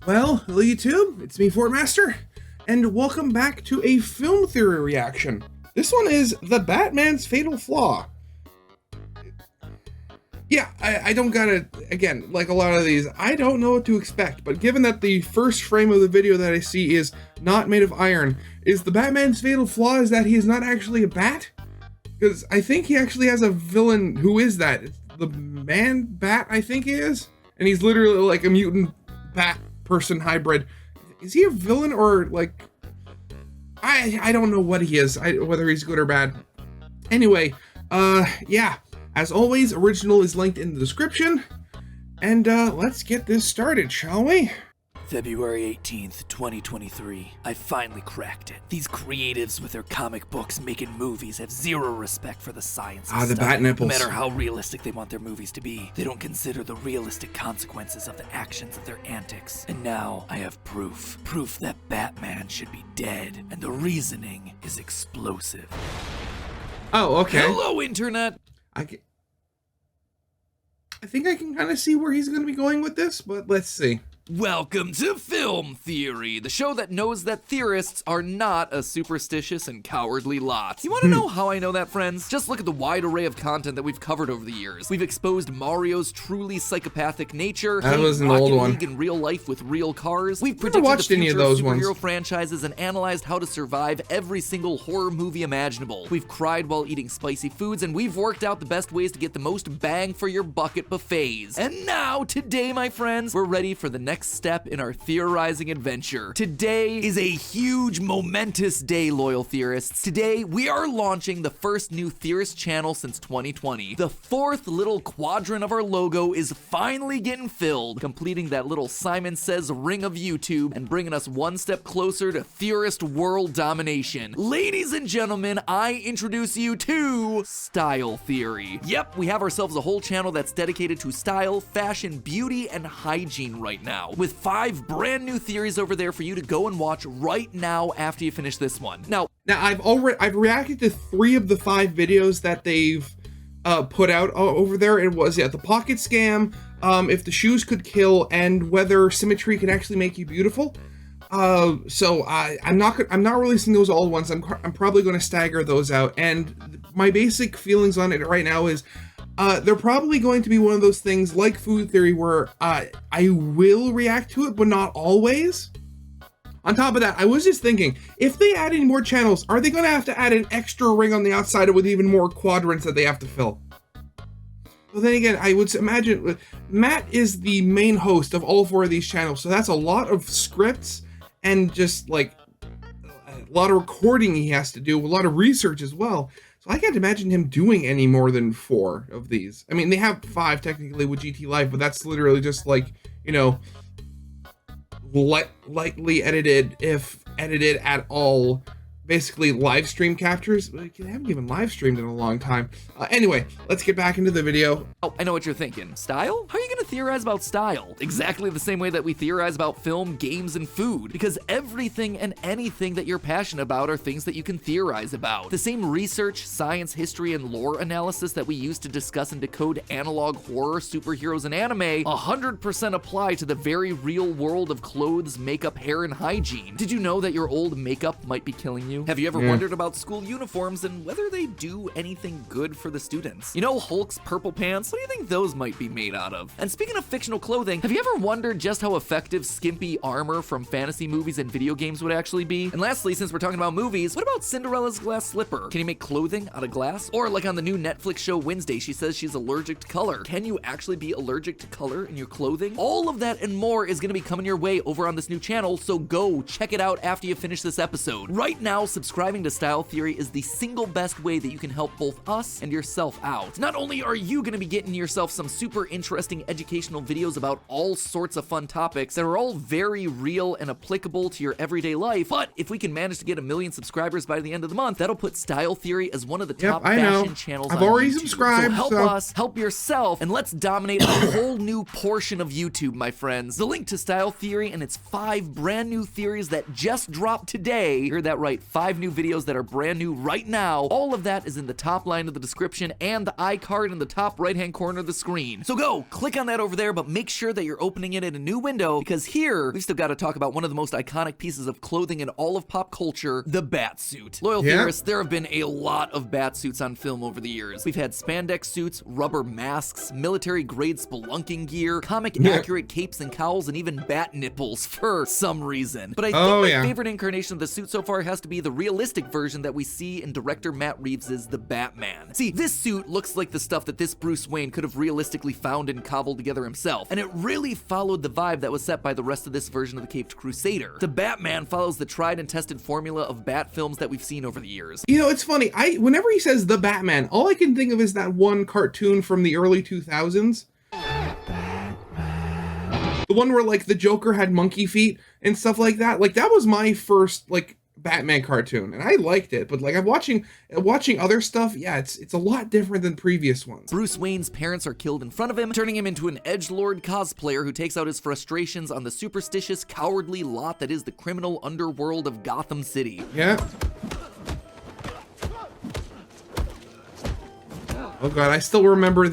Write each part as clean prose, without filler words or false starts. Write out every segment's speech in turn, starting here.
Well, hello YouTube, it's me, Fortmaster, and welcome back to a film theory reaction. This one is The Batman's Fatal Flaw. Yeah, I don't gotta, again, like a lot of these, I don't know what to expect, but given that the first frame of the video that I see is not made of iron, is the Batman's fatal flaw is that he is not actually a bat? Because I think he actually has a villain. Who is that? It's the Man-Bat, I think he is? And he's literally like a mutant bat person hybrid. Is he a villain or like... I don't know what he is, whether he's good or bad. Anyway, yeah. As always, original is linked in the description. And let's get this started, shall we? February 18th, 2023. I finally cracked it. These creatives with their comic books making movies have zero respect for the science of the stuff. bat nipples. No matter how realistic they want their movies to be, they don't consider the realistic consequences of the actions of their antics. And now I have proof. Proof that Batman should be dead. And the reasoning is explosive. Oh, okay. Hello, Internet! I think I can kind of see where he's going to be going with this, but let's see. Welcome to Film Theory, the show that knows that theorists are not a superstitious and cowardly lot. You want to know how I know that, friends? Just look at the wide array of content that we've covered over the years. We've exposed Mario's truly psychopathic nature. That was an old one. League in real life with real cars. We've Never predicted watched the any future of those of superhero ones. franchises and analyzed how to survive every single horror movie imaginable. We've cried while eating spicy foods, and we've worked out the best ways to get the most bang for your buck at buffets. And now, today, my friends, we're ready for the next step in our theorizing adventure. Today is a huge, momentous day, loyal theorists. Today, we are launching the first new theorist channel since 2020. The fourth little quadrant of our logo is finally getting filled, completing that little Simon Says ring of YouTube and bringing us one step closer to theorist world domination. Ladies and gentlemen, I introduce you to Style Theory. Yep, we have ourselves a whole channel that's dedicated to style, fashion, beauty, and hygiene right now, with 5 brand new theories over there for you to go and watch right now after you finish this one. Now I've reacted to 3 of the 5 videos that they've put out over there. It was the pocket scam, if the shoes could kill, and whether symmetry can actually make you beautiful. So I'm not releasing those all at once. I'm probably going to stagger those out, and my basic feelings on it right now is they're probably going to be one of those things like food theory where I will react to it, but not always. On top of that, I was just thinking, if they add any more channels, are they going to have to add an extra ring on the outside with even more quadrants that they have to fill? Well, then again, I would imagine Matt is the main host of all 4 of these channels, so that's a lot of scripts and just like a lot of recording he has to do, a lot of research as well. So I can't imagine him doing any more than 4 of these. I mean, they have 5 technically with GT Live, but that's literally just like, you know, lightly edited, if edited at all, basically live stream captures. They haven't even live streamed in a long time. Anyway, let's get back into the video. Oh, I know what you're thinking. Style? How are you gonna theorize about style? Exactly the same way that we theorize about film, games, and food. Because everything and anything that you're passionate about are things that you can theorize about. The same research, science, history, and lore analysis that we use to discuss and decode analog horror, superheroes, and anime 100% apply to the very real world of clothes, makeup, hair, and hygiene. Did you know that your old makeup might be killing you? Have you ever wondered about school uniforms and whether they do anything good for the students? You know Hulk's purple pants? What do you think those might be made out of? And speaking of fictional clothing, have you ever wondered just how effective skimpy armor from fantasy movies and video games would actually be? And lastly, since we're talking about movies, what about Cinderella's glass slipper? Can you make clothing out of glass? Or like on the new Netflix show Wednesday, she says she's allergic to color. Can you actually be allergic to color in your clothing? All of that and more is gonna be coming your way over on this new channel, so go check it out after you finish this episode. Right now, subscribing to Style Theory is the single best way that you can help both us and yourself out. Not only are you gonna be getting yourself some super interesting educational videos about all sorts of fun topics that are all very real and applicable to your everyday life, but if we can manage to get 1 million subscribers by the end of the month, that'll put Style Theory as one of the top fashion channels on YouTube. I've already subscribed. So help us, help yourself, and let's dominate a whole new portion of YouTube, my friends. The link to Style Theory and its 5 brand new theories that just dropped today, you heard that right, 5 new videos that are brand new right now, all of that is in the top line of the description and the iCard in the top right-hand corner of the screen. So go, click on that that over there, but make sure that you're opening it in a new window, because here, we've still got to talk about one of the most iconic pieces of clothing in all of pop culture, the batsuit. Loyal theorists, there have been a lot of batsuits on film over the years. We've had spandex suits, rubber masks, military-grade spelunking gear, comic-accurate capes and cowls, and even bat nipples for some reason. But I think my favorite incarnation of the suit so far has to be the realistic version that we see in director Matt Reeves' The Batman. See, this suit looks like the stuff that this Bruce Wayne could have realistically found and cobbled together himself, and it really followed the vibe that was set by the rest of this version of the Caped Crusader. The Batman follows the tried and tested formula of Bat films that we've seen over the years. You know, it's funny, whenever he says The Batman, all I can think of is that one cartoon from the early 2000s. The one where, like, the Joker had monkey feet and stuff like that. Like, that was my first, like, Batman cartoon, and I liked it, but like I'm watching other stuff, yeah, it's a lot different than previous ones. Bruce Wayne's parents are killed in front of him, turning him into an edgelord cosplayer who takes out his frustrations on the superstitious, cowardly lot that is the criminal underworld of Gotham City. Yeah. Oh god, I still remember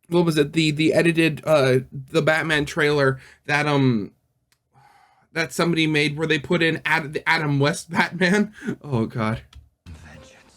what was it, the edited the Batman trailer that somebody made where they put in the Adam West Batman. Oh god.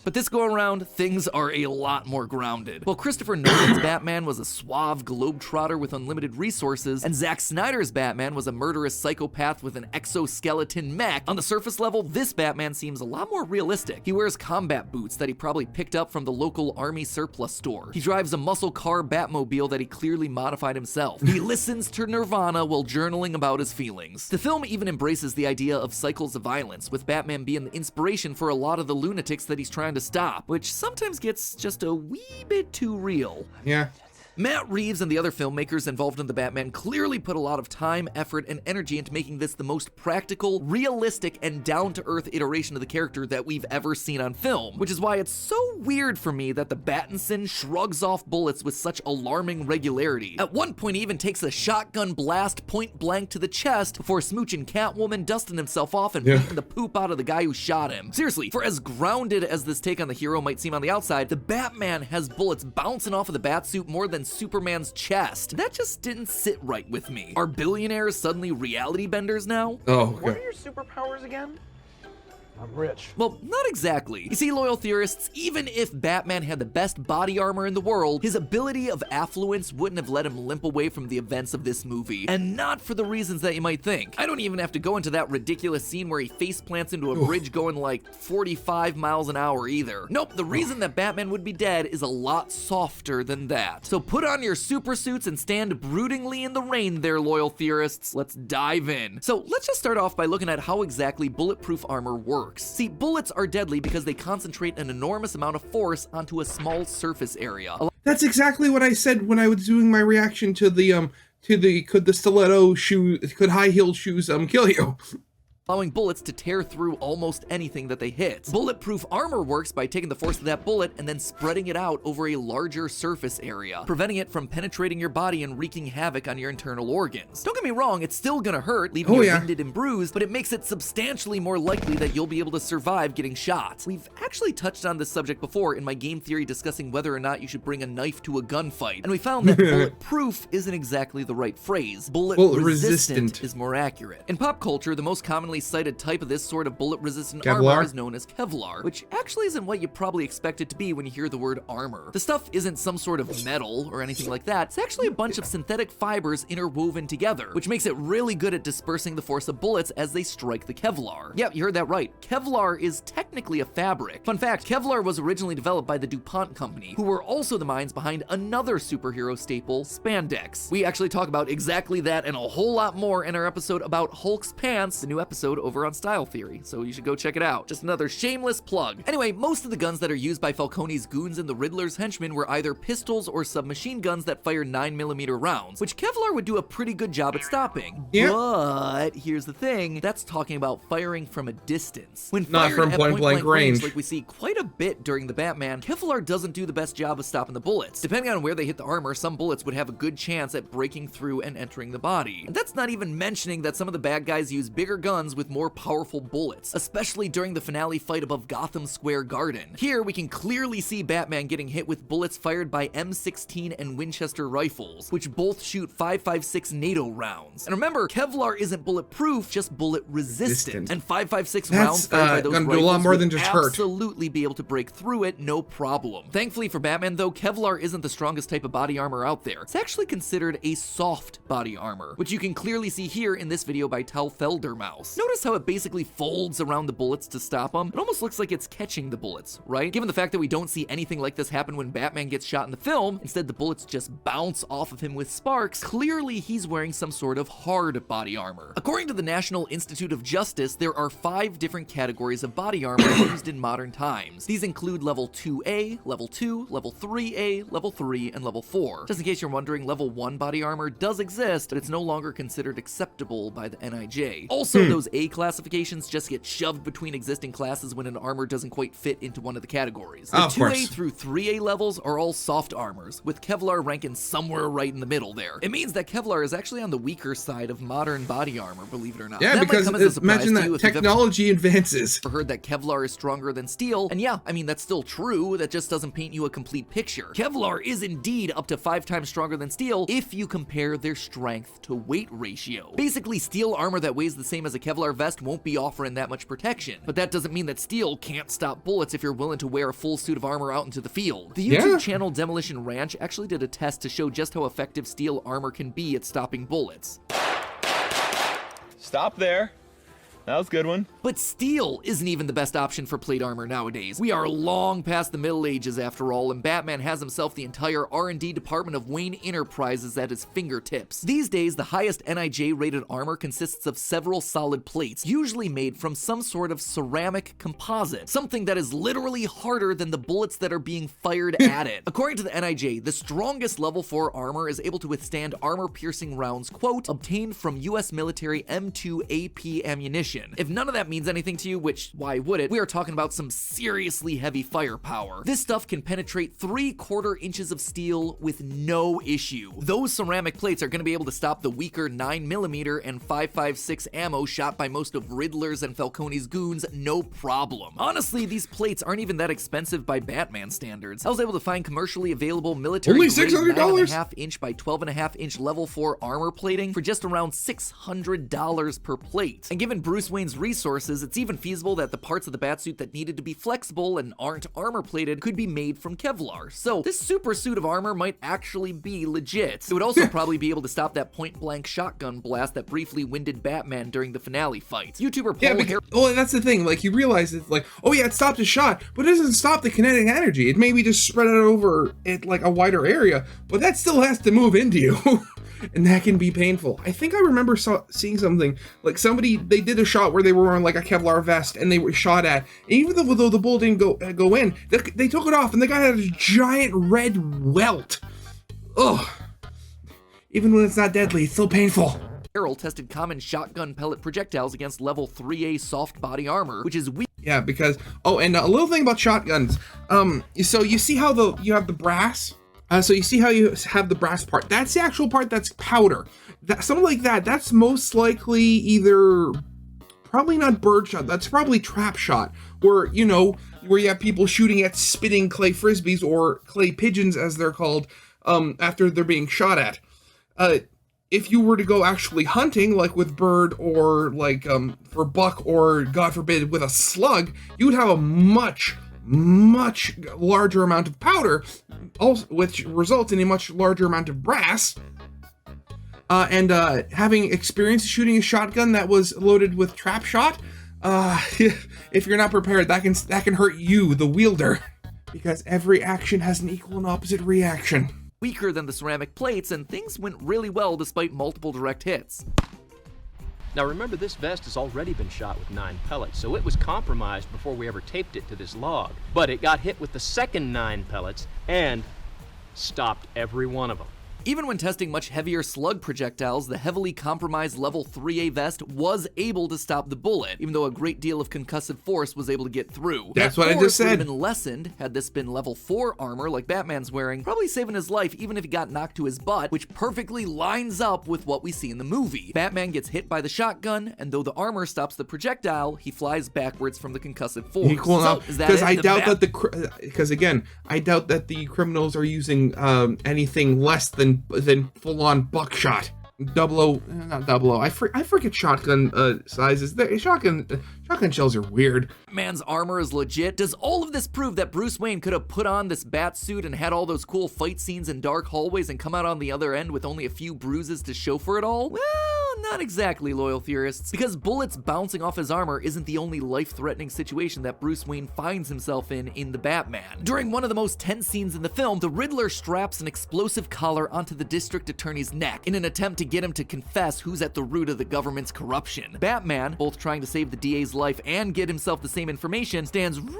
But this go around, things are a lot more grounded. While Christopher Nolan's Batman was a suave globetrotter with unlimited resources, and Zack Snyder's Batman was a murderous psychopath with an exoskeleton mech, on the surface level, this Batman seems a lot more realistic. He wears combat boots that he probably picked up from the local army surplus store. He drives a muscle car Batmobile that he clearly modified himself. He listens to Nirvana while journaling about his feelings. The film even embraces the idea of cycles of violence, with Batman being the inspiration for a lot of the lunatics that he's trying to stop, which sometimes gets just a wee bit too real. Yeah. Matt Reeves and the other filmmakers involved in The Batman clearly put a lot of time, effort, and energy into making this the most practical, realistic, and down-to-earth iteration of the character that we've ever seen on film, which is why it's so weird for me that the Battinson shrugs off bullets with such alarming regularity. At one point, he even takes a shotgun blast point blank to the chest before smooching Catwoman, dusting himself off, and beating the poop out of the guy who shot him. Seriously, for as grounded as this take on the hero might seem on the outside, the Batman has bullets bouncing off of the Batsuit more than Superman's chest. That just didn't sit right with me. Are billionaires suddenly reality benders now? Oh, okay. What are your superpowers again? I'm rich. Well, not exactly. You see, loyal theorists, even if Batman had the best body armor in the world, his ability of affluence wouldn't have let him limp away from the events of this movie. And not for the reasons that you might think. I don't even have to go into that ridiculous scene where he face plants into a bridge going like 45 miles an hour either. Nope, the reason that Batman would be dead is a lot softer than that. So put on your super suits and stand broodingly in the rain there, loyal theorists. Let's dive in. So let's just start off by looking at how exactly bulletproof armor works. See, bullets are deadly because they concentrate an enormous amount of force onto a small surface area. That's exactly what I said when I was doing my reaction to the could the stiletto shoe, could high-heeled shoes kill you? Allowing bullets to tear through almost anything that they hit. Bulletproof armor works by taking the force of that bullet and then spreading it out over a larger surface area, preventing it from penetrating your body and wreaking havoc on your internal organs. Don't get me wrong, it's still gonna hurt, leaving you winded and bruised, but it makes it substantially more likely that you'll be able to survive getting shot. We've actually touched on this subject before in my game theory discussing whether or not you should bring a knife to a gunfight, and we found that bulletproof isn't exactly the right phrase. Bullet resistant is more accurate. In pop culture, the most commonly cited type of this sort of bullet-resistant armor is known as Kevlar, which actually isn't what you probably expect it to be when you hear the word armor. The stuff isn't some sort of metal or anything like that. It's actually a bunch of synthetic fibers interwoven together, which makes it really good at dispersing the force of bullets as they strike the Kevlar. Yep, you heard that right. Kevlar is technically a fabric. Fun fact, Kevlar was originally developed by the DuPont company, who were also the minds behind another superhero staple, spandex. We actually talk about exactly that and a whole lot more in our episode about Hulk's pants, the new episode over on Style Theory, so you should go check it out. Just another shameless plug. Anyway, most of the guns that are used by Falcone's goons and the Riddler's henchmen were either pistols or submachine guns that fire 9mm rounds, which Kevlar would do a pretty good job at stopping. But here's the thing, that's talking about firing from a distance. When fired at point-blank range, like we see quite a bit during the Batman, Kevlar doesn't do the best job of stopping the bullets. Depending on where they hit the armor, some bullets would have a good chance at breaking through and entering the body. And that's not even mentioning that some of the bad guys use bigger guns guns with more powerful bullets, especially during the finale fight above Gotham Square Garden. Here, we can clearly see Batman getting hit with bullets fired by M16 and Winchester rifles, which both shoot 5.56 NATO rounds. And remember, Kevlar isn't bulletproof, just bullet resistant. And 5.56 rounds fired by those gonna rifles do a lot more would than just hurt. absolutely be able to break through it, no problem. Thankfully for Batman though, Kevlar isn't the strongest type of body armor out there. It's actually considered a soft body armor, which you can clearly see here in this video by Tal Feldermaus. Notice how it basically folds around the bullets to stop them? It almost looks like it's catching the bullets, right? Given the fact that we don't see anything like this happen when Batman gets shot in the film, instead the bullets just bounce off of him with sparks, clearly he's wearing some sort of hard body armor. According to the National Institute of Justice, there are 5 different categories of body armor used in modern times. These include level 2A, level 2, level 3A, level 3, and level 4. Just in case you're wondering, level 1 body armor does exist, but it's no longer considered acceptable by the NIJ. Also, those A classifications just get shoved between existing classes when an armor doesn't quite fit into one of the categories. The 2A through 3A levels are all soft armors, with Kevlar ranking somewhere right in the middle there. It means that Kevlar is actually on the weaker side of modern body armor, believe it or not. Yeah, that because imagine that technology advances. Heard that Kevlar is stronger than steel, and yeah, I mean, that's still true, that just doesn't paint you a complete picture. Kevlar is indeed up to 5 times stronger than steel if you compare their strength to weight ratio. Basically, steel armor that weighs the same as a Kevlar vest won't be offering that much protection, but that doesn't mean that steel can't stop bullets if you're willing to wear a full suit of armor out into the field. The YouTube channel Demolition Ranch actually did a test to show just how effective steel armor can be at stopping bullets. Stop there. That was a good one. But steel isn't even the best option for plate armor nowadays. We are long past the Middle Ages after all, and Batman has himself the entire R&D department of Wayne Enterprises at his fingertips. These days, the highest NIJ rated armor consists of several solid plates, usually made from some sort of ceramic composite, something that is literally harder than the bullets that are being fired at it. According to the NIJ, the strongest level 4 armor is able to withstand armor-piercing rounds, quote, obtained from US military M2 AP ammunition. If none of that means anything to you, which why would it, we are talking about some seriously heavy firepower. This stuff can penetrate 3/4 inches of steel with no issue. Those ceramic plates are going to be able to stop the weaker 9mm and 5.56 ammo shot by most of Riddler's and Falcone's goons, no problem. Honestly, these plates aren't even that expensive by Batman standards. I was able to find commercially available military only $600 9.5 inch by 12.5 inch level 4 armor plating for just around $600 per plate. And given Bruce Wayne's resources, it's even feasible that the parts of the batsuit that needed to be flexible and aren't armor plated could be made from Kevlar. So this super suit of armor might actually be legit. It would also probably be able to stop that point-blank shotgun blast that briefly winded Batman during the finale fight. YouTuber Paul well, that's the thing, like, you realize it's like, oh yeah, it stopped a shot, but it doesn't stop the kinetic energy. It maybe just spread it over it like a wider area, but that still has to move into you. And that can be painful. I think I remember seeing something, like they did a shot where they were wearing like a Kevlar vest and they were shot at. And even though the bullet didn't go in, they took it off and the guy had a giant red welt. Ugh. Even when it's not deadly, it's still painful. Carroll tested common shotgun pellet projectiles against level 3A soft body armor, which is weak. Yeah, because, oh, and a little thing about shotguns. So you see how you have the brass? So you see how you have the brass part? That's the actual part that's powder. Something like that, that's most likely either, probably not birdshot, that's probably trap shot, where you have people shooting at spitting clay frisbees, or clay pigeons as they're called, after they're being shot at. If you were to go actually hunting, like with bird, or like for buck, or God forbid with a slug, you would have a much larger amount of powder, also, which results in a much larger amount of brass. And having experience shooting a shotgun that was loaded with trap shot, if you're not prepared, that can hurt you, the wielder, because every action has an equal and opposite reaction. Weaker than the ceramic plates, and things went really well despite multiple direct hits. Now remember, this vest has already been shot with 9 pellets, so it was compromised before we ever taped it to this log. But it got hit with the second 9 pellets and stopped every one of them. Even when testing much heavier slug projectiles, the heavily compromised level 3A vest was able to stop the bullet, even though a great deal of concussive force was able to get through. That's That what I force just would said. have been lessened had this been level 4 armor like Batman's wearing, probably saving his life even if he got knocked to his butt, which perfectly lines up with what we see in the movie. Batman gets hit by the shotgun, and though the armor stops the projectile, he flies backwards from the concussive force. Equal So, enough, is that because it? I The doubt Bat- that because again, I doubt that the criminals are using anything less than full-on buckshot. Not double O. I forget shotgun sizes. Shotgun shells are weird. Batman's armor is legit. Does all of this prove that Bruce Wayne could have put on this bat suit and had all those cool fight scenes in dark hallways and come out on the other end with only a few bruises to show for it all? Well, not exactly, loyal theorists, because bullets bouncing off his armor isn't the only life-threatening situation that Bruce Wayne finds himself in The Batman. During one of the most tense scenes in the film, the Riddler straps an explosive collar onto the district attorney's neck in an attempt to get him to confess who's at the root of the government's corruption. Batman, both trying to save the DA's life and get himself the same information, stands real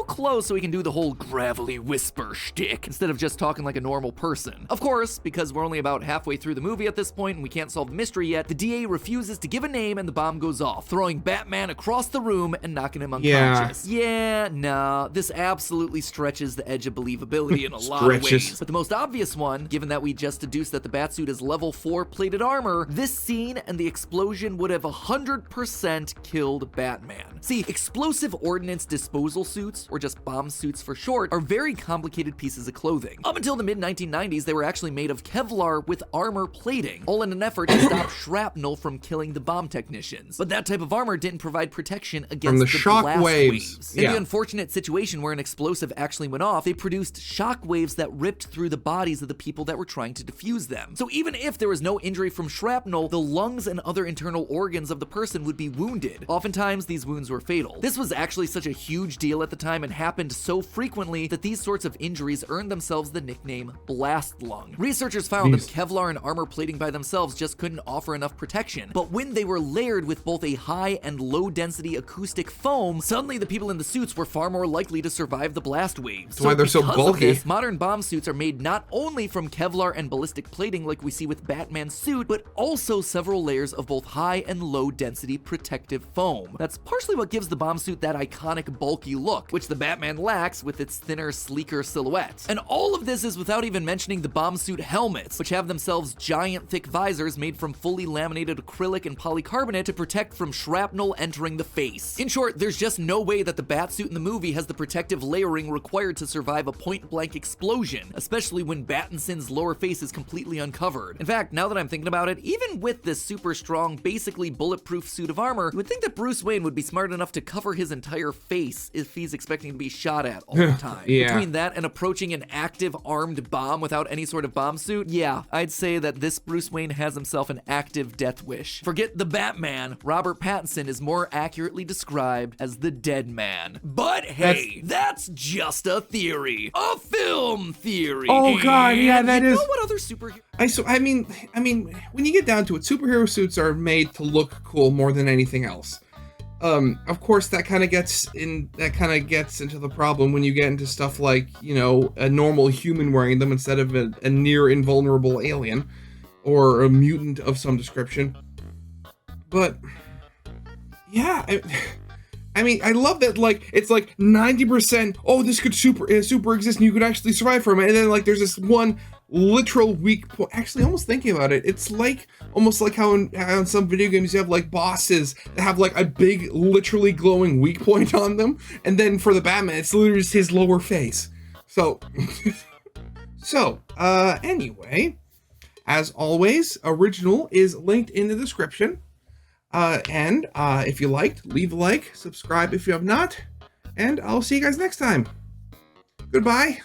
close so he can do the whole gravelly whisper shtick instead of just talking like a normal person. Of course, because we're only about halfway through the movie at this point and we can't solve the mystery yet, the DA refuses to give a name and the bomb goes off, throwing Batman across the room and knocking him unconscious. Yeah, nah, this absolutely stretches the edge of believability in a lot of ways. But the most obvious one, given that we just deduced that the batsuit is level 4 plated armor, this scene and the explosion would have 100% killed Batman. See, explosive ordnance disposal suits, or just bomb suits for short, are very complicated pieces of clothing. Up until the mid-1990s, they were actually made of Kevlar with armor plating, all in an effort to stop shrapnel from killing the bomb technicians. But that type of armor didn't provide protection against the shock blast waves. In the unfortunate situation where an explosive actually went off, they produced shock waves that ripped through the bodies of the people that were trying to defuse them. So even if there was no injury from shrapnel, the lungs and other internal organs of the person would be wounded. Oftentimes, these wounds were fatal. This was actually such a huge deal at the time and happened so frequently that these sorts of injuries earned themselves the nickname blast lung. Researchers found that Kevlar and armor plating by themselves just couldn't offer enough protection, but when they were layered with both a high and low density acoustic foam, suddenly the people in the suits were far more likely to survive the blast waves. That's why they're so because bulky. of this, modern bomb suits are made not only from Kevlar and ballistic plating like we see with Batman's suit, but also several layers of both high and low density protective foam. That's partially what gives the bomb suit that iconic bulky look, which the Batman lacks with its thinner, sleeker silhouette. And all of this is without even mentioning the bomb suit helmets, which have themselves giant thick visors made from fully laminated acrylic and polycarbonate to protect from shrapnel entering the face. In short, there's just no way that the batsuit in the movie has the protective layering required to survive a point-blank explosion, especially when Battinson's lower face is completely uncovered. In fact, now that I'm thinking about it, even with this super strong, basically bulletproof suit of armor, you would think that Bruce Wayne would be smart enough to cover his entire face if he's expecting to be shot at all the time. Yeah. Between that and approaching an active armed bomb without any sort of bomb suit, yeah, I'd say that this Bruce Wayne has himself an active death wish. Forget the Batman, Robert Pattinson is more accurately described as the dead man. But hey, that's just a theory. A film theory. Oh god, yeah, that you is. know what other superhero? I mean, when you get down to it, superhero suits are made to look cool more than anything else. Of course, that kind of gets into the problem when you get into stuff like, you know, a normal human wearing them instead of a near invulnerable alien or a mutant of some description. But yeah, I mean, I love that, like, it's like 90%, oh, this could super exist and you could actually survive from it. And then, like, there's this one literal weak point. Actually, almost thinking about it, it's like, almost like how in some video games you have, like, bosses that have, like, a big, literally glowing weak point on them. And then for the Batman, it's literally just his lower face. So, anyway, as always, original is linked in the description. And if you liked, leave a like, subscribe if you have not, and I'll see you guys next time. Goodbye.